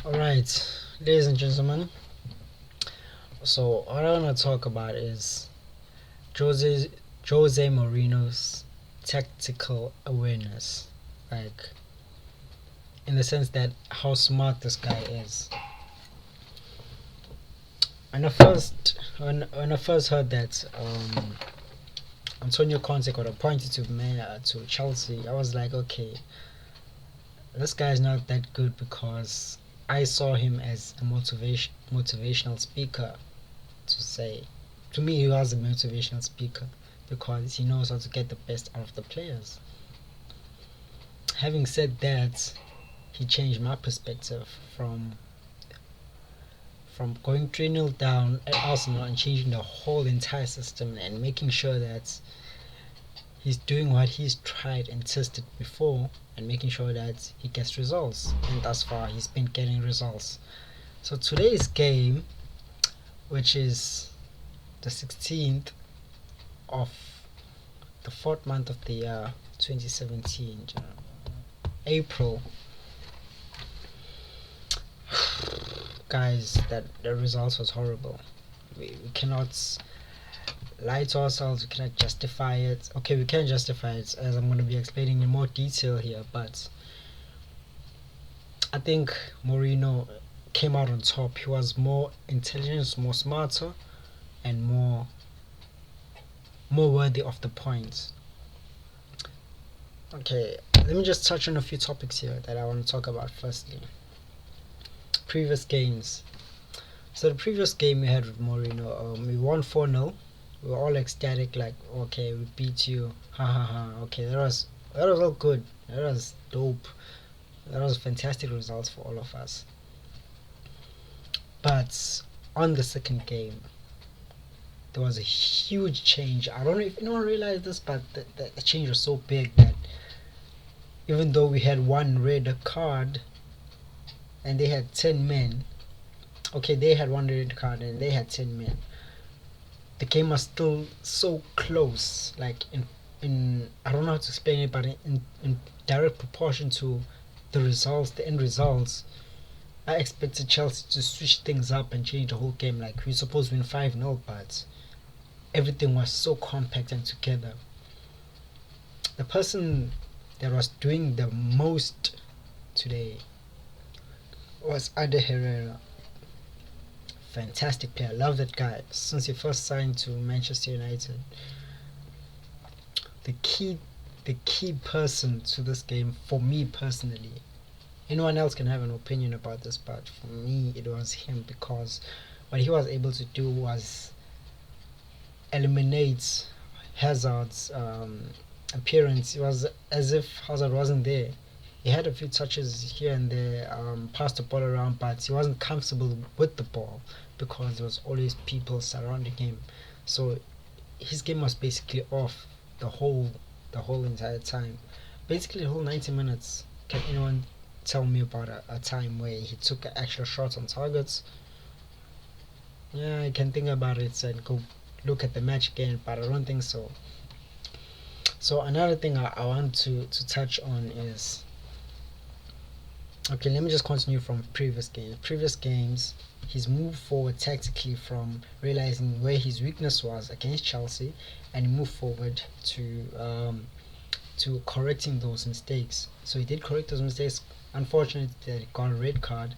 Alright, ladies and gentlemen, so what I want to talk about is Jose Jose Mourinho's tactical awareness, like in the sense that how smart this guy is. When I first heard that Antonio Conte got appointed to Chelsea, I was like, okay, this guy is not that good because I saw him as a motivational speaker. To say, to me, he was a motivational speaker because he knows how to get the best out of the players. Having said that, he changed my perspective from going 3-0 down at Arsenal and changing the whole entire system and making sure that he's doing what he's tried and tested before and making sure that he gets results. And thus far, he's been getting results. So today's game, which is the 16th of the 4th month of the year 2017, April. Guys, that the results was horrible. We cannot lie to ourselves, we cannot justify it. Okay, we can justify it, as I'm going to be explaining in more detail here, but I think Mourinho came out on top. He was more intelligent, more smarter, and more worthy of the points. Okay, let me just touch on a few topics here that I want to talk about. Firstly, previous games. So the previous game we had with Mourinho, we won 4-0. We were all ecstatic, like, okay, we beat you, ha ha ha. Okay, that was all good. That was dope. That was fantastic results for all of us. But on the second game, there was a huge change. I don't know if anyone realized this, but the change was so big that even though we had one red card and they had 10 men, okay, they had one red card and they had 10 men, the game was still so close, like in I don't know how to explain it, but in direct proportion to the results, the end results. I expected Chelsea to switch things up and change the whole game. Like, we were supposed to win 5-0, but everything was so compact and together. The person that was doing the most today was Ander Herrera. Fantastic player. Love that guy since he first signed to Manchester United. The key person to this game for me personally. Anyone else can have an opinion about this, but for me it was him, because what he was able to do was eliminate Hazard's appearance. It was as if Hazard wasn't there. He had a few touches here and there, passed the ball around, but he wasn't comfortable with the ball because there was always people surrounding him. So his game was basically off the whole entire time. Basically the whole 90 minutes. Can anyone tell me about a time where he took actual shots on targets? Yeah, I can think about it and go look at the match again, but I don't think so. So another thing I want to touch on is, okay, let me just continue from previous games. He's moved forward tactically from realizing where his weakness was against Chelsea, and he moved forward to correcting those mistakes. So he did correct those mistakes. Unfortunately, they got a red card,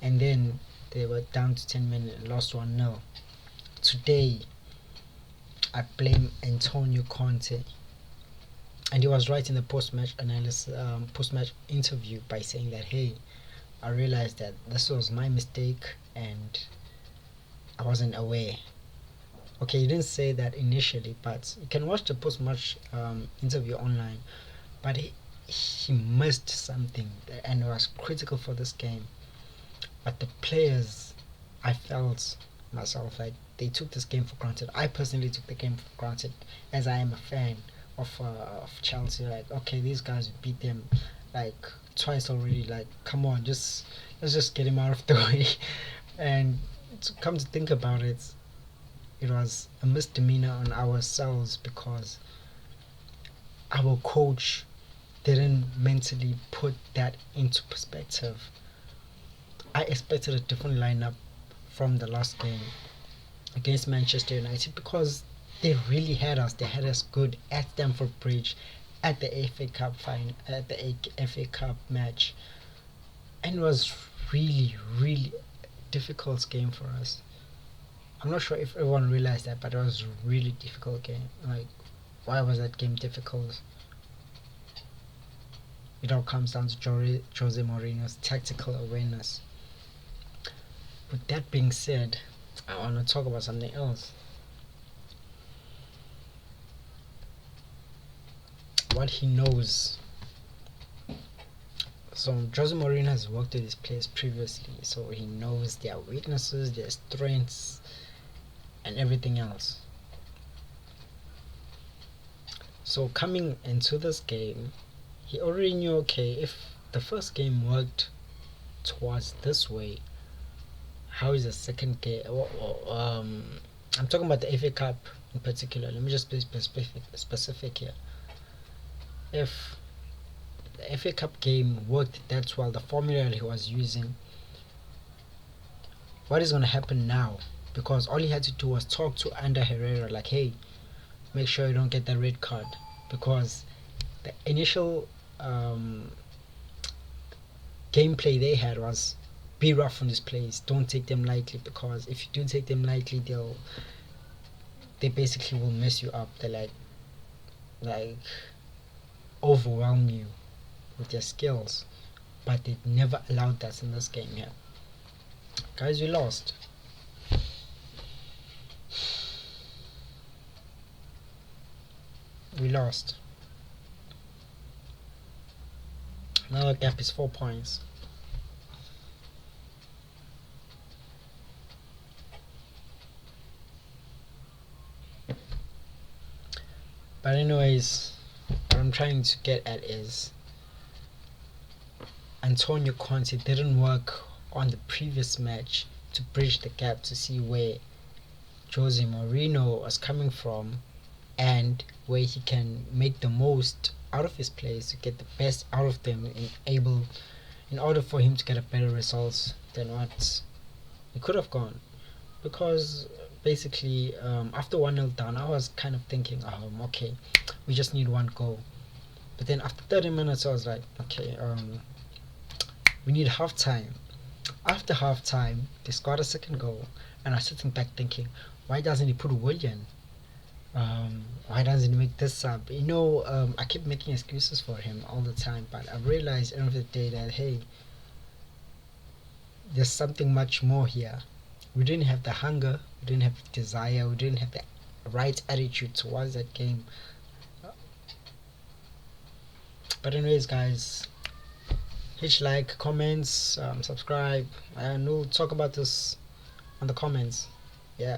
and then they were down to 10 men and lost 1-0. Today, I blame Antonio Conte, and he was right in the post-match analysis, post-match interview, by saying that, hey, I realized that this was my mistake and I wasn't aware. Okay, he didn't say that initially, but you can watch the post-match interview online. But he missed something and it was critical for this game. But the players, I felt myself like they took this game for granted. I personally took the game for granted, as I am a fan of Chelsea. Like, okay, these guys beat them like twice already. Like, come on, just let's just get him out of the way. And to come to think about it, it was a misdemeanor on ourselves because our coach didn't mentally put that into perspective. I expected a different lineup from the last game against Manchester United because they really had us. They had us good at Stamford Bridge, at the FA Cup at the FA Cup match, and it was really, really difficult game for us. I'm not sure if everyone realized that, but it was a really difficult game. Like, why was that game difficult? It all comes down to Jose Mourinho's tactical awareness. With that being said, I want to talk about something else. What he knows. So Jose Mourinho has worked with his players previously, so he knows their weaknesses, their strengths, and everything else. So coming into this game, he already knew, okay, if the first game worked towards this way, how is the second game? I'm talking about the FA Cup in particular. Let me just be specific here. If the FA Cup game worked that well, the formula he was using, what is going to happen now? Because all he had to do was talk to Ander Herrera, like, hey, make sure you don't get that red card. Because the initial gameplay they had was be rough on these players, don't take them lightly, because if you do take them lightly, they basically will mess you up. They like overwhelm you with their skills, but they never allowed that in this game here. Guys, we lost. We lost. Now the gap is 4 points. But anyways, what I'm trying to get at is Antonio Conte didn't work on the previous match to bridge the gap to see where Jose Mourinho was coming from and where he can make the most out of his players to get the best out of them in order for him to get a better results than what he could have gone. Because basically after 1-0 down, I was kind of thinking, okay, we just need one goal. But then after 30 minutes I was like, okay, we need half time. After half time they scored a second goal, and I was sitting back thinking, why doesn't he put Willian? Why doesn't he make this sub? I keep making excuses for him all the time, but I realized at the end of the day that, hey, there's something much more here. We didn't have the hunger, we didn't have the desire, we didn't have the right attitude towards that game. But anyways, guys, hit like, comments, subscribe, and we'll talk about this on the comments. Yeah.